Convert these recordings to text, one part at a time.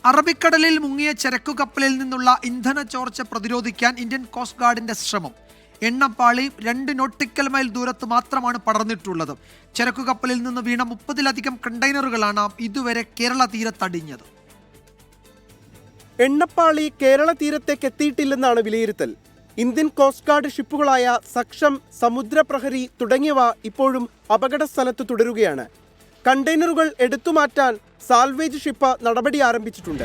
അറബിക്കടലിൽ മുങ്ങിയ ചരക്കു കപ്പലിൽ നിന്നുള്ള ഇന്ധന ചോർച്ച പ്രതിരോധിക്കാൻ ഇന്ത്യൻ കോസ്റ്റ് ഗാർഡിന്റെ ശ്രമം. എണ്ണപ്പാളി 2 നോട്ടിക്കൽ മൈൽ ദൂരത്ത് മാത്രമാണ് പടർന്നിട്ടുള്ളത്. ചരക്കു കപ്പലിൽ നിന്ന് വീണ 30-ലധികം കണ്ടെയ്നറുകളാണ് ഇതുവരെ കേരള തീരത്തടിഞ്ഞത്. എണ്ണപ്പാളി കേരള തീരത്തേക്ക് എത്തിയിട്ടില്ലെന്നാണ് വിലയിരുത്തൽ. Indian coast guard ഷിപ്പുകളായ Saksham, Samudraprahari തുടങ്ങിയവ ഇപ്പോഴും അപകട സ്ഥലത്ത് തുടരുകയാണ്. കണ്ടെയ്നറുകൾ എടുത്തുമാറ്റാൻ സാൽവേജ് ഷിപ്പ് നടപടി ആരംഭിച്ചിട്ടുണ്ട്.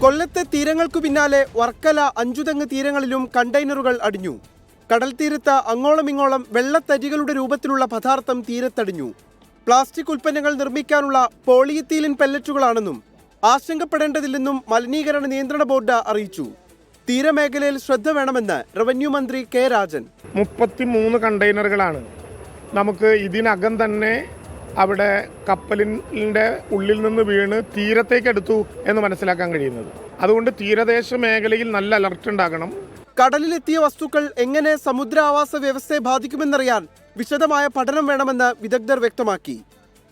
കൊല്ലത്തെ തീരങ്ങൾക്കു പിന്നാലെ വർക്കല, അഞ്ചുതെങ്ങ് തീരങ്ങളിലും കണ്ടെയ്നറുകൾ അടിഞ്ഞു. കടൽ തീരത്ത് അങ്ങോളമിങ്ങോളം വെള്ളത്തരികളുടെ രൂപത്തിലുള്ള പദാർത്ഥം തീരത്തടിഞ്ഞു. പ്ലാസ്റ്റിക് ഉൽപ്പന്നങ്ങൾ നിർമ്മിക്കാനുള്ള പോളിയെത്തീലിൻ പെല്ലറ്റുകളാണെന്നും ആശങ്കപ്പെടേണ്ടതില്ലെന്നും മലിനീകരണ നിയന്ത്രണ ബോർഡ് അറിയിച്ചു. തീരമേഖലയിൽ ശ്രദ്ധ വേണമെന്ന് റവന്യൂ മന്ത്രി കെ രാജൻ. 33 കണ്ടെയ്നറുകളാണ് നമുക്ക് ഇതിനകം തന്നെ അവിടെ കപ്പലിൻ്റെ ഉള്ളിൽ നിന്ന് വീണ് തീരത്തേക്ക് എടുത്തു എന്ന് മനസ്സിലാക്കാൻ കഴിയുന്നത്. അതുകൊണ്ട് തീരദേശ മേഖലയിൽ നല്ല അലർട്ട് ഉണ്ടാകണം. കടലിലെത്തിയ വസ്തുക്കൾ എങ്ങനെ സമുദ്രാവാസ വ്യവസ്ഥയെ ബാധിക്കുമെന്നറിയാൻ വിശദമായ പഠനം വേണമെന്ന് വിദഗ്ധർ വ്യക്തമാക്കി.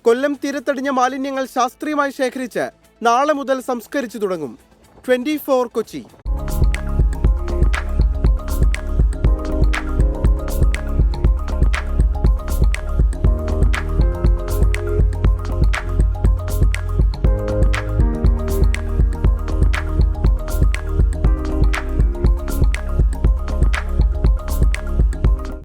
കൊല്ലം തീരത്തടിഞ്ഞ മാലിന്യങ്ങൾ ശാസ്ത്രീയമായി ശേഖരിച്ച് നാളെ മുതൽ സംസ്കരിച്ചു തുടങ്ങും. 24 കൊച്ചി.